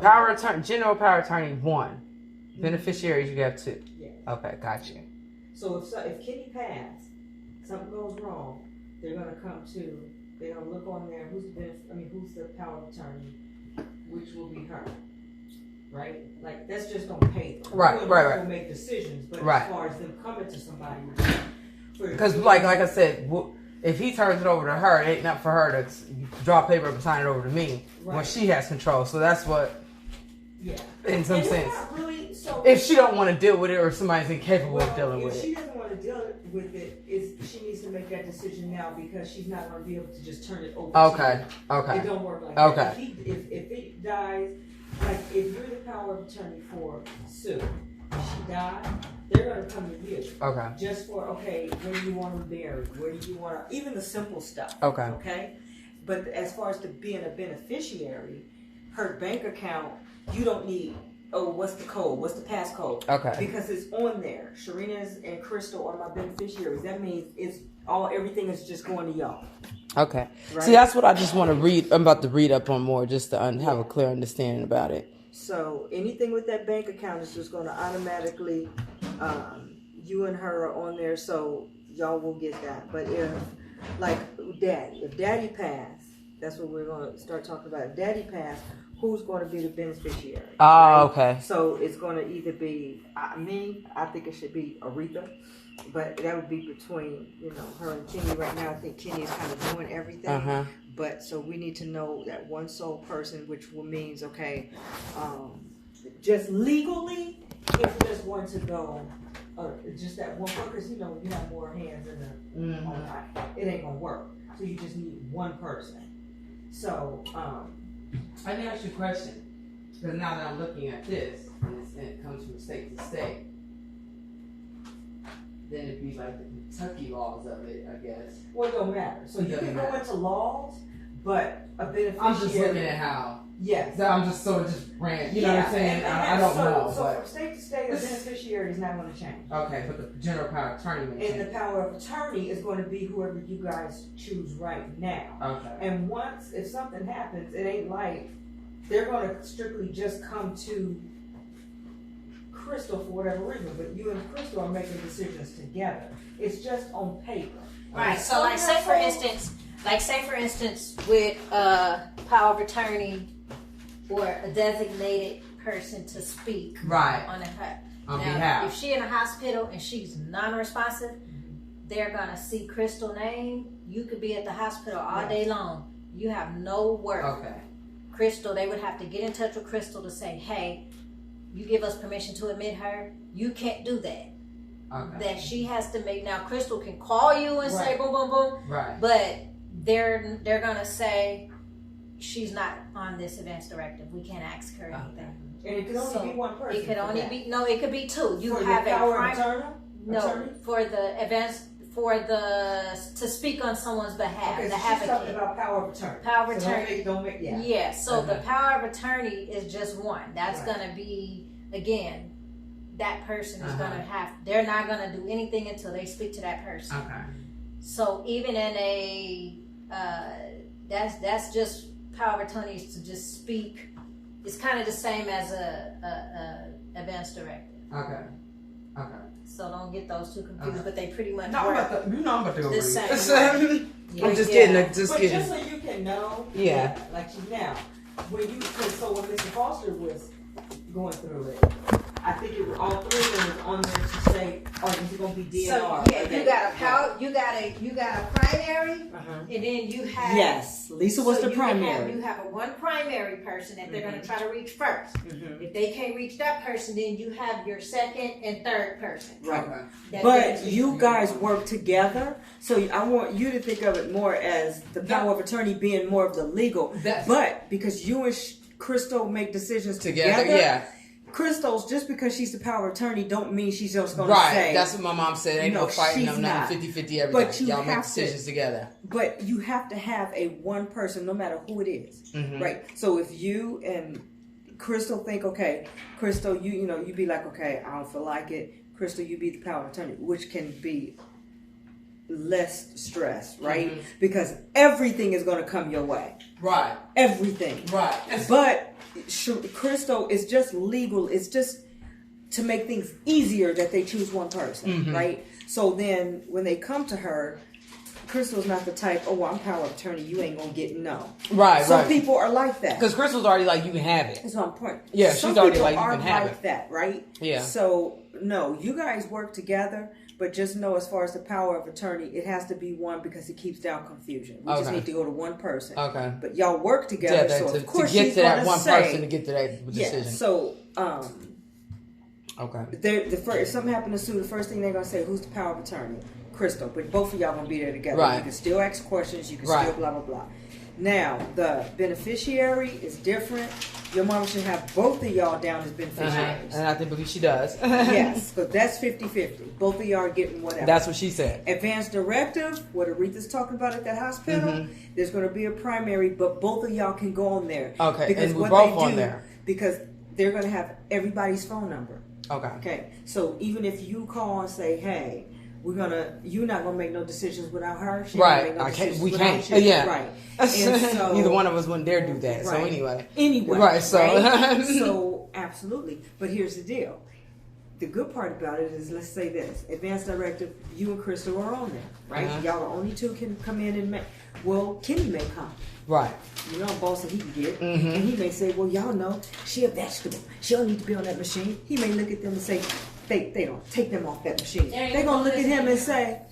power attorney, general power attorney, one. Beneficiaries, you have two. Yeah. Okay, got you. So if Kitty passed, something goes wrong, they're gonna look on there. Who's the power of attorney, which will be her, right? Like that's just on paper. Right. Will make decisions, but right. as far as them coming to somebody, because like I said, if he turns it over to her, it ain't not for her to draw paper and sign it over to me when she has control. So that's what. Yeah. In some sense. Really, if she don't want to deal with it, or somebody's incapable of dealing with it. If she doesn't want to deal with it, she needs to make that decision now because she's not going to be able to just turn it over. Okay. It don't work like that. If it dies, like if you're the power of attorney for Sue, she died, they're going to come to you. Okay. Just for, where do you want them buried? Where do you want to, even the simple stuff. Okay. Okay? But as far as being a beneficiary, her bank account, you don't need, what's the code? What's the passcode? Okay. Because it's on there. Sharina's and Crystal are my beneficiaries. That means everything is just going to y'all. Okay. Right? See, that's what I just want to read. I'm about to read up on more just to have a clear understanding about it. So anything with that bank account is just going to automatically, you and her are on there, so y'all will get that. But if Daddy passed, that's what we're going to start talking about. If Daddy passed, who's going to be the beneficiary? Oh, right? Okay. So it's going to either be me. I think it should be Aretha, but that would be between her and Kenny. Right now, I think Kenny is kind of doing everything. But so we need to know that one sole person, which means just legally, if you just want to go, just that one person, because you have more hands in the it ain't gonna work. So you just need one person. So I can ask you a question, because now that I'm looking at this, and it comes from state to state, then it'd be like the Kentucky laws of it, I guess. Well, it don't matter. So you can go into laws, but a beneficiary. I'm just looking at how. Yes. So I'm just sort of ran. You know what I'm saying? I don't know. So from state to state, the beneficiary is not going to change. Okay, but the general power of attorney may change. And the power of attorney is going to be whoever you guys choose right now. Okay. And if something happens, it ain't like they're going to strictly just come to Crystal for whatever reason, but you and Crystal are making decisions together. It's just on paper. Right. So like say for instance with power of attorney or a designated person to speak on behalf. If she in a hospital and she's non-responsive, they're gonna see Crystal name. You could be at the hospital all day long. You have no work. Okay. Crystal, they would have to get in touch with Crystal to say, hey, you give us permission to admit her. You can't do that. Okay. That she has to make. Now Crystal can call you and say boom boom boom. Right. But they're gonna say she's not on this advance directive. We can't ask her anything. And it can only be one person. It could only be it could be two. You for have the power a attorney? No, for the advance to speak on someone's behalf. Okay, the so she's talking about power of attorney. Power of attorney. Don't make yeah. So the power of attorney is just one. That's gonna be again. That person is gonna they're not gonna do anything until they speak to that person. Okay. So even in a that's just power of attorney is to just speak. It's kind of the same as a advance directive. Okay. So don't get those two confused, but they pretty much I'm work about to go the read. same. I'm just kidding. But just so you can know, like now, when Mr. Foster was going through it, I think it was all three of them was on there to say, is it going to be DNR? So you got a power, you got a primary, and then you have Lisa was the primary. You have a one primary person that they're going to try to reach first. If they can't reach that person, then you have your second and third person. Right. But you guys work together, so I want you to think of it more as the power of attorney being more of the legal. But because you and Crystal make decisions together. Crystal's, just because she's the power of attorney don't mean she's just going to say. Right, that's what my mom said. Ain't no fighting, no nothing, 50-50 everything. Y'all make decisions together. But you have to have a one person, no matter who it is. Right? So if you and Crystal think, okay, Crystal, you be like, okay, I don't feel like it. Crystal, you be the power of attorney, which can be less stress, right? Because everything is going to come your way. Right. Everything. Right. But Crystal is just legal. It's just to make things easier that they choose one person, right? So then when they come to her, Crystal's not the type, oh, well, I'm power of attorney, you ain't gonna get no. Right, Some people are like that. Because Crystal's already like, you can have it. That's one point. Yeah, Some she's already people like, you can have like that, right? Yeah. So, no, you guys work together, but just know as far as the power of attorney, it has to be one because it keeps down confusion. We just need to go to one person. Okay. But y'all work together, so of course to get she's to that one say, person to get to that decision. Yeah, so, okay. If something happened to Sue, the first thing they're going to say, who's the power of attorney? Crystal. But both of y'all going to be there together. Right. You can still ask questions. You can still blah, blah, blah. Now, the beneficiary is different. Your mama should have both of y'all down as beneficiaries. And I believe she does. Yes, but that's 50-50. Both of y'all are getting whatever. That's what she said. Advanced directive, what Aretha's talking about at that hospital, there's going to be a primary, but both of y'all can go on there. Okay, because and we're both on there. Because they're going to have everybody's phone number. Okay. So even if you call and say, hey, you're not gonna make no decisions without her. Right. We can't. Yeah. Right. And so, neither one of us wouldn't dare do that. Right. So anyway. Right. So. Right? So absolutely. But here's the deal. The good part about it is, let's say this: advanced directive. You and Crystal are on there, right? Y'all are only two can come in and make. Well, Kenny may come. Right. You know, boss that he can get, and he may say, "Well, y'all know she a vegetable. She don't need to be on that machine." He may look at them and say, They don't take them off that machine. They're going to look at him and say,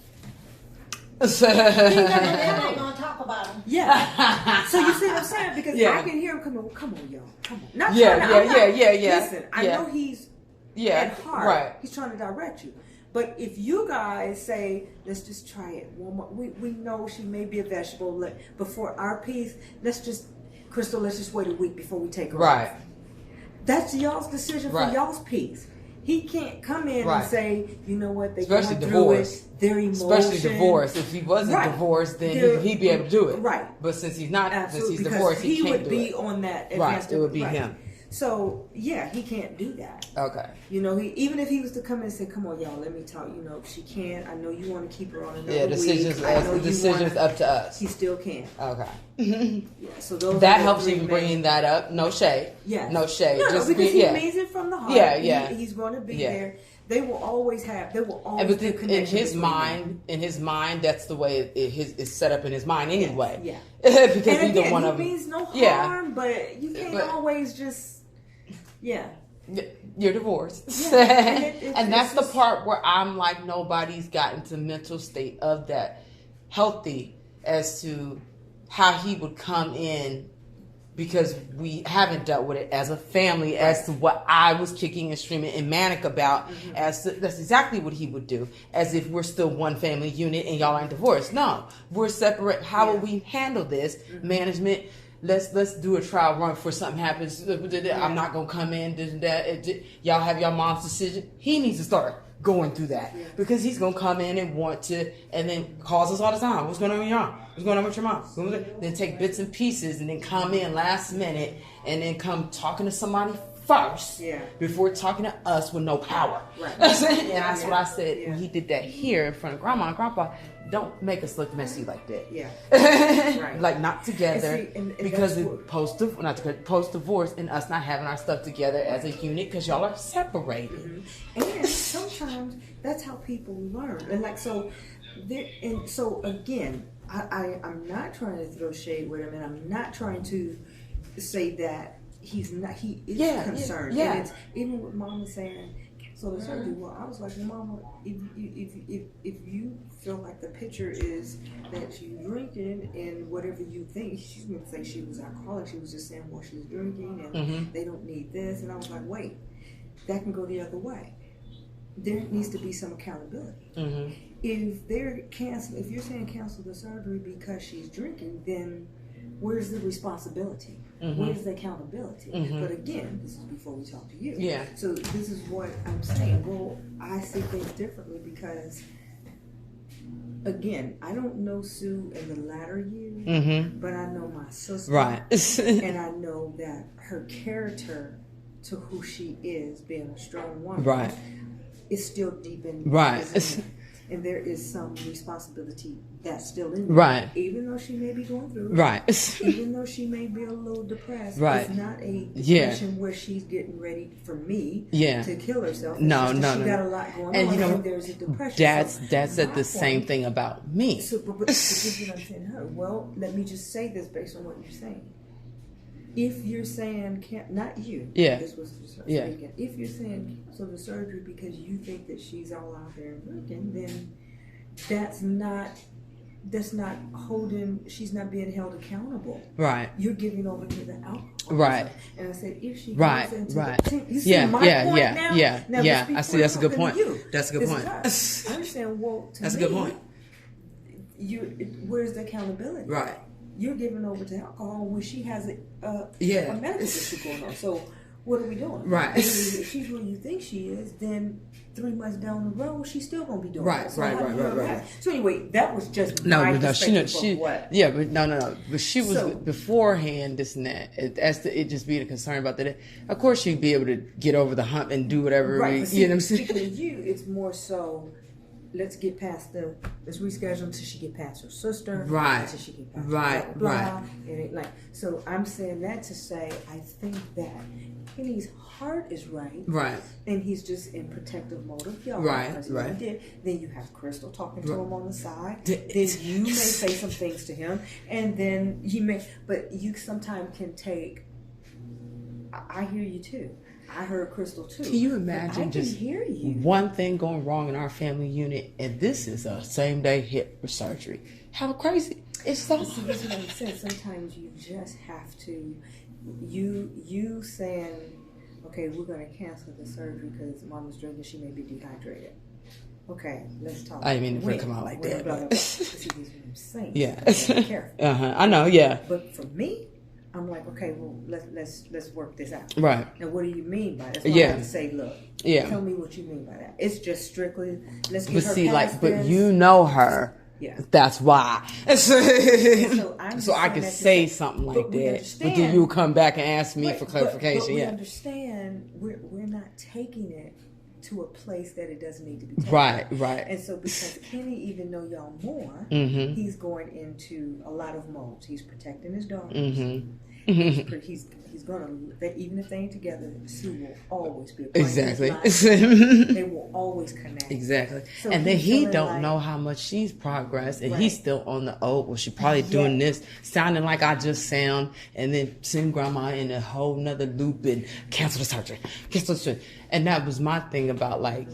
they're not going to talk about him. Yeah. So you see what I'm saying? Because I can hear him coming, come on, y'all. Come on. Not yeah. Listen, I know he's at heart. Right. He's trying to direct you. But if you guys say, let's just try it one more. We know she may be a vegetable. But for our piece, Crystal, let's just wait a week before we take her off. That's y'all's decision for y'all's piece. He can't come in and say, you know what, they're going through it, their emotion. Especially divorce. If he wasn't divorced, then he'd be able to do it. Right. But since he's not, absolutely, since he's divorced, he can't do it. He would be on that. Right, it would be him. So, yeah, he can't do that. Okay. You know, even if he was to come in and say, come on, y'all, let me talk. You know, she can. I know you want to keep her on another decisions, week. decisions up to us. He still can. Okay. Yeah, so those that helps even bringing that up. No shade. Yeah. No shade. No, because he means it from the heart. Yeah. He's going to be there. They will always be a connection. In his mind, that's the way it's set up in his mind anyway. Yeah. Because and either one of them means no harm, but you can't always just. Yeah. You're divorced. Yeah. And that's the part where I'm like, nobody's gotten to mental state of that healthy as to how he would come in, because we haven't dealt with it as a family, as to what I was kicking and screaming and manic about. That's exactly what he would do, as if we're still one family unit and y'all ain't divorced. No, we're separate. How will we handle this? Management, let's do a trial run before something happens. I'm not gonna come in. Y'all have your mom's decision. He needs to start going through that, because he's gonna come in and want to, and then calls us all the time. What's going on with your mom? What's going on with your mom? Then take bits and pieces, and then come in last minute, and then come talking to somebody first before talking to us with no power. Right. And that's what I said when he did that here in front of Grandma and Grandpa. Don't make us look messy like that. Yeah. Right. Like not together, and because post divorce and us not having our stuff together as a unit, because y'all are separated. And sometimes that's how people learn. And like so again, I'm not trying to throw shade with him, and I'm not trying to say that he's not. He is concerned. Yeah. And it's even with Mama saying, so the surgery. Well, I was like, Mama, if you feel like the picture is that she's drinking and whatever you think, she's going to say she was alcoholic. She was just saying, well, she's drinking and they don't need this. And I was like, wait, that can go the other way. There needs to be some accountability. If you're saying cancel the surgery because she's drinking, then where's the responsibility? Where's the accountability? But again, this is before we talk to you. Yeah. So this is what I'm saying. Well, I see things differently because, again, I don't know Sue in the latter years, but I know my sister. Right. And I know that her character to who she is, being a strong woman, right, is still deep in. Right. and there is some responsibility that's still in there. Right. Even though she may be going through it. Right. Even though she may be a little depressed. Right. It's not a depression where she's getting ready for me to kill herself. It's No. She got a lot going on, and there's a depression. Dad said the same thing about me. So, but this is what I'm saying to her. Well, let me just say this based on what you're saying. If you're saying not you, this was speaking. If you're saying cancel the surgery because you think that she's all out there working, then that's not holding. She's not being held accountable. Right. You're giving over to the alcohol. Right. And I said, if she right. goes into right. You see my point now? Yeah. I see. That's a good point. That's a good point. I'm saying, well, that's a good point. Where's the accountability? Right. You're giving over to alcohol when she has a medical issue going on. So what are we doing? Right. If she's where you think she is, then 3 months down the road, she's still gonna be doing right. it. So Right. So anyway, that was just my perspective of what. Yeah, but no. But she was beforehand. This and that. It just being a concern about that. Of course, she'd be able to get over the hump and do whatever. Right. You know what I'm saying? Particularly you, it's more so. Let's reschedule until she get past her sister. Right. Until she get past right. blah, right. And it like, so I'm saying that to say, I think that Kenny's heart is right. Right. And he's just in protective mode of y'all. Right. Right. Then you have Crystal talking to him on the side. Then you may say some things to him. And then but you sometimes can take, I hear you too. I heard Crystal too. Can you imagine just one thing going wrong in our family unit, and this is a same-day hip surgery? How crazy! It's so. That's what I'm saying. Sometimes you just have to. You saying, okay, we're going to cancel the surgery because Mama's drinking. She may be dehydrated. Okay, let's talk. I didn't mean to come out like that. Blah, blah, blah. See, this is what I'm saying. Yeah. So be careful. I know. Yeah. But for me, I'm like, okay, well, let's work this out. Right. And what do you mean by that? That's why I have to say, look, tell me what you mean by that. It's just strictly, let's get her past this. But you know her. Yeah. That's why. So I could say something like that. But then you'll come back and ask me for clarification. But we understand we're not taking it to a place that it doesn't need to be taken. Right. And so because Kenny even know y'all more, he's going into a lot of modes. He's protecting his daughters. He's gonna, even if they ain't together, Sue will always be a part exactly. of his life. They will always connect. Exactly. So and then he don't know how much she's progressed, and he's still on the well, she probably doing this, sounding like I just sound, and then send grandma in a whole nother loop and cancel the surgery. And that was my thing about like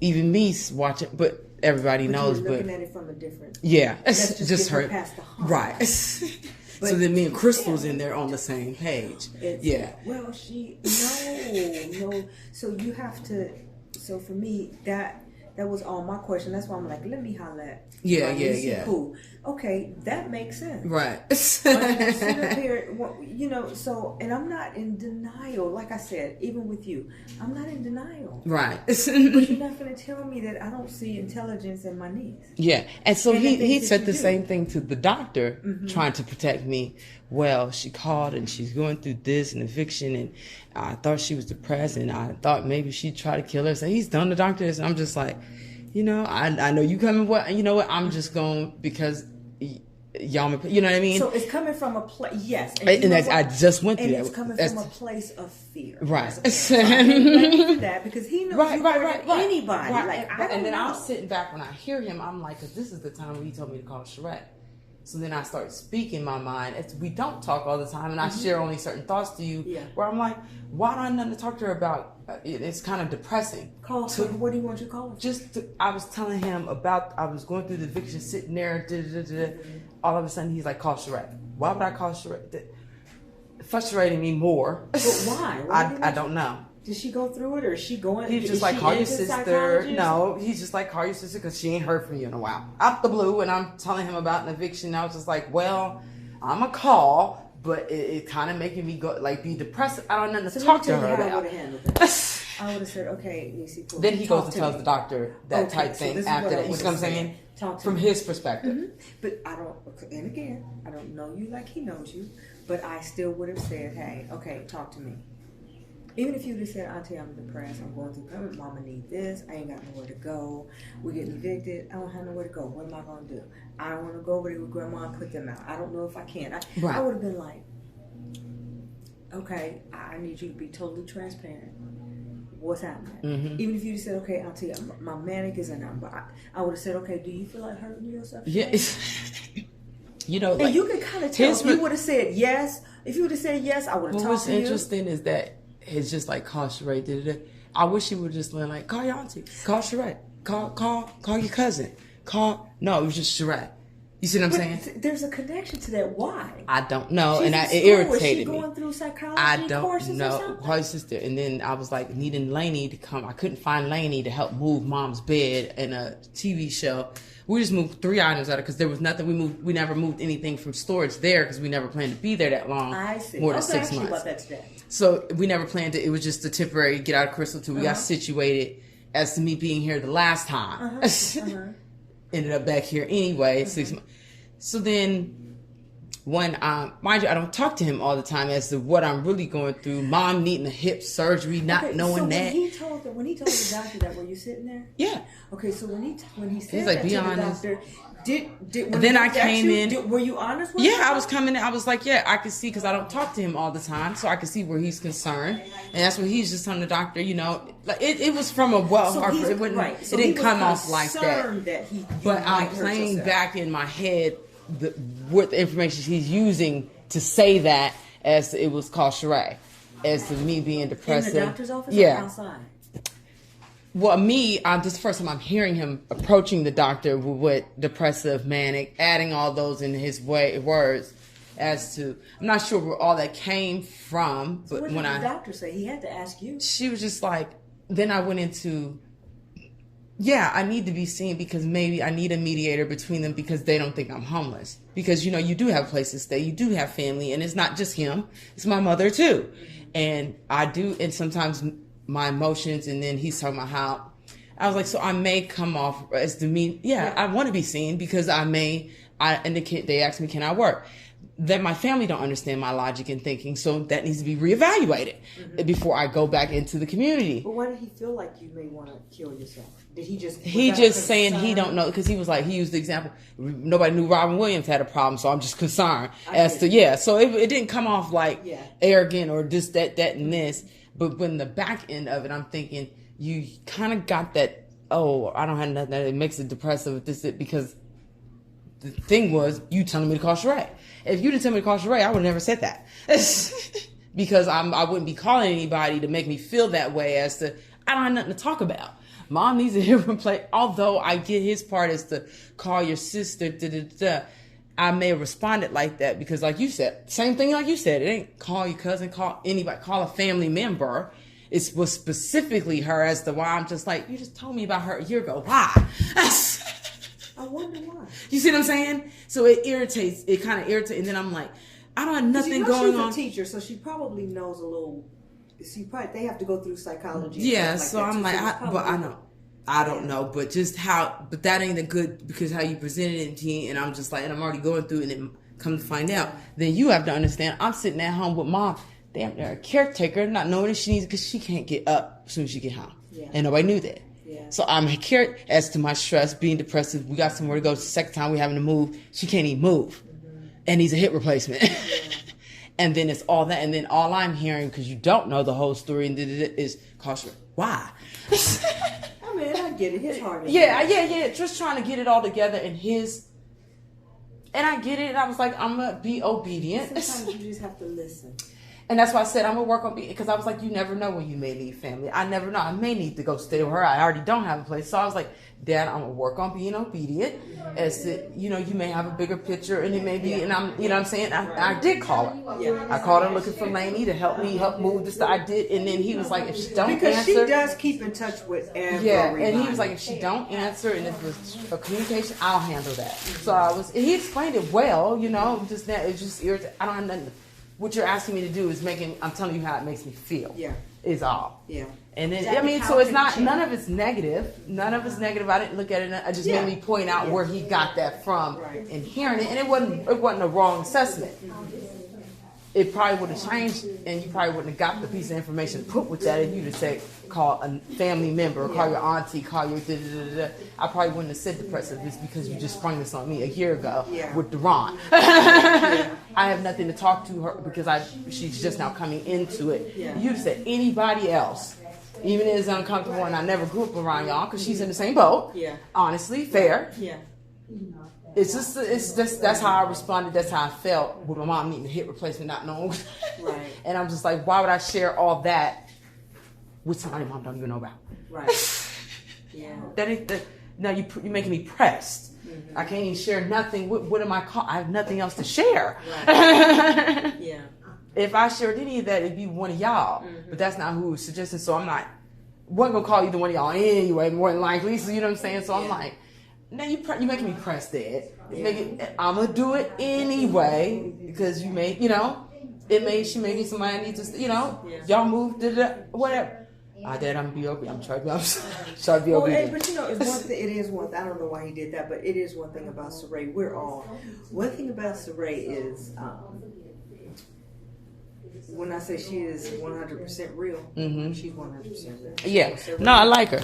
even me watching, but everybody knows. You're looking at it from a different. Yeah, it's just her. Past the hump. Right. So then me and Crystal's in there on the same page. Well, no. So you have to. So for me, that was all my question. That's why I'm like, let me holler at. Yeah. Cool. Okay, that makes sense. Right. But sit up here, so, and I'm not in denial. Like I said, even with you, I'm not in denial. Right. But you're not going to tell me that I don't see intelligence in my niece. Yeah. And so he said the same thing to the doctor, trying to protect me. Well, she called and she's going through this and eviction, and I thought she was depressed, and I thought maybe she'd try to kill her. So he's done the doctor this. I'm just like, I know you coming. What you know? What I'm just going because y'all. You know what I mean? So it's coming from a place. Yes, and I just went through that. And it's coming from a place of fear. Right. So that because he knows right. Anybody. Right. And then I'm sitting back when I hear him. I'm like, because this is the time when he told me to call Shrek. So then I start speaking my mind. We don't talk all the time, and I share only certain thoughts to you. Yeah. Where I'm like, why do I have nothing to talk to her about? It's kind of depressing. Call her. What do you want you to call her? I was telling him about, I was going through the eviction, sitting there, all of a sudden he's like, call Shrek. Why would I call Shrek? Frustrating me more. But why? I don't know. Did she go through it, or is she going? He's just like, call your sister. No, he's just like, call your sister because she ain't heard from you in a while. Out the blue, and I'm telling him about an eviction. I was just like, well, I'm a call, but it kind of making me go like be depressed. I don't know nothing to talk to her about. I would have handled that. I would have said, okay, Niecy, cool. Then he goes and tells the doctor that type thing after that. You see what I'm saying? From his perspective. But I don't. And again, I don't know you like he knows you, but I still would have said, hey, okay, talk to me. Even if you just said, Auntie, I'm depressed, I'm going through COVID, Mama need this, I ain't got nowhere to go, we're getting evicted, I don't have nowhere to go, what am I going to do? I don't want to go over there with Grandma and put them out. I don't know if I can. I would have been like, okay, I need you to be totally transparent. What's happening? Mm-hmm. Even if you just said, okay, Auntie, my manic is in but I would have said, okay, do you feel like hurting yourself? Yes. You know, and you can kind of tell if you would have said yes. If you would have said yes, I would have talked to you. What's interesting is that it's just like call Sheree. I wish she would just been like, call your auntie, call Sheree, call your cousin, No, it was just Sheree. You see what I'm saying? There's a connection to that. Why? I don't know, and it irritated me. Is she going through psychology I don't courses know. Or something? Call your sister, and then I was like needing Lainey to come. I couldn't find Lainey to help move Mom's bed in a TV show. We just moved 3 items out of because there was nothing. We never moved anything from storage there because we never planned to be there that long. I see. More than 6 months. About that today. So we never planned it. It was just a temporary get out of Crystal till we got situated. As to me being here the last time, ended up back here anyway. 6 months. So then, when mind you, I don't talk to him all the time as to what I'm really going through. Mom needing a hip surgery, not knowing that. When he told the doctor that, were you sitting there? Yeah. Okay, so when he said he's like, that be to honest. the doctor, did then I came in. Were you honest with him? Yeah, I was coming in. I was like, yeah, I could see because I don't talk to him all the time, so I could see where he's concerned, and that's what he's just telling the doctor. You know, like it was from a it didn't come off like that. But I'm playing back in my head what the information he's using to say that as it was called Sheree, as to me being depressive. In the doctor's office or outside? Well, this is the first time I'm hearing him approaching the doctor with depressive, manic, adding all those in his words as to, I'm not sure where all that came from. So but what did the doctor say? He had to ask you. She was just like, then I went into, I need to be seen because maybe I need a mediator between them because they don't think I'm homeless. Because, you do have a place to stay. You do have family. And it's not just him. It's my mother, too. And I do, and sometimes my emotions, and then he's talking about how I was like, so I may come off as demean. I want to be seen because I indicate, they asked me, can I work? That my family don't understand my logic and thinking, so that needs to be reevaluated before I go back into the community. But why did he feel like you may want to kill yourself? Did he just? He just saying he don't know because he was like, he used the example. Nobody knew Robin Williams had a problem, so I'm just concerned as to So it didn't come off like arrogant or this, that, and this. But when the back end of it, I'm thinking you kind of got that. Oh, I don't have nothing that it makes it depressive. Because the thing was you telling me to call Sheree. If you didn't tell me to call Sheree, I would have never said that. Because I wouldn't be calling anybody to make me feel that way as to I don't have nothing to talk about. Mom needs a hip replacement. Although I get his part is to call your sister. I may have responded like that because, like you said, same thing like you said. It ain't call your cousin, call anybody, call a family member. It was specifically her as to why I'm just like, you just told me about her a year ago. Why? I wonder why. You see what I'm saying? So it irritates. It kind of irritates. And then I'm like, I don't have nothing going on. She's a teacher, so she probably knows a little. They have to go through psychology. Yeah, so I'm like, I don't know, but that ain't a good, because how you presented it to me, and I'm just like, and I'm already going through it, and then come to find out, then you have to understand, I'm sitting at home with Mom, damn near a caretaker, not knowing that she needs, because she can't get up as soon as she get home. Yeah. And nobody knew that. Yeah. So I'm care as to my stress, being depressive, we got somewhere to go, it's the second time we having to move, she can't even move, and needs a hip replacement. Yeah. And then it's all that, and then all I'm hearing, because you don't know the whole story, and is caution. Why? I mean, I get it. His heart is just trying to get it all together in his. And I get it, and I was like, I'm gonna be obedient. Sometimes you just have to listen. And that's why I said I'm gonna work on being, because I was like, you never know when you may need family. I never know. I may need to go stay with her. I already don't have a place, so I was like, Dad, I'm gonna work on being obedient. As to, you may have a bigger picture, and it may be, and I'm, what I'm saying. I did call her. Yeah. I called her looking for Lainey to help move this. I did, and then he was like, if she don't answer, because she does keep in touch with everybody. Yeah, and he was like, if she don't answer, and if it's a communication, I'll handle that. So he explained it well, just that it's just irritating. I don't have nothing. What you're asking me to do is I'm telling you how it makes me feel. Yeah. Is all. Yeah. And then, so it's not, none of it's negative. None of it's negative. I didn't look at it. I just made me point out where he got that from and hearing it. And it wasn't a wrong assessment. it probably would have changed, and you probably wouldn't have got the piece of information put with that if you'd have said, call a family member, or call your auntie, call your da-da-da-da. I probably wouldn't have said the precipice because you just sprung this on me a year ago with Deron. I have nothing to talk to her because she's just now coming into it. You'd have said anybody else, even as uncomfortable, and I never grew up around y'all because she's in the same boat. Honestly, fair. It's just that's how I responded. That's how I felt with my mom needing a hip replacement, not knowing. And I'm just like, why would I share all that with somebody mom don't even know about? That ain't now you're making me pressed. I can't even share nothing. What am I called? I have nothing else to share. If I shared any of that, it'd be one of y'all. But that's not who was suggesting. So I'm not. Wasn't gonna call either one of y'all anyway. More than likely. So you know what I'm saying. So I'm like. Now you're making me press that. I'm gonna do it anyway because you may, she may be somebody I need to, y'all move to whatever. Dad, I'm gonna be okay. I'm trying to be obedient. But it's one thing. It is one. I don't know why he did that, but it is one thing about Saray. One thing about Saray is when I say she is 100% real, she's 100% real. Yeah. No, I like her.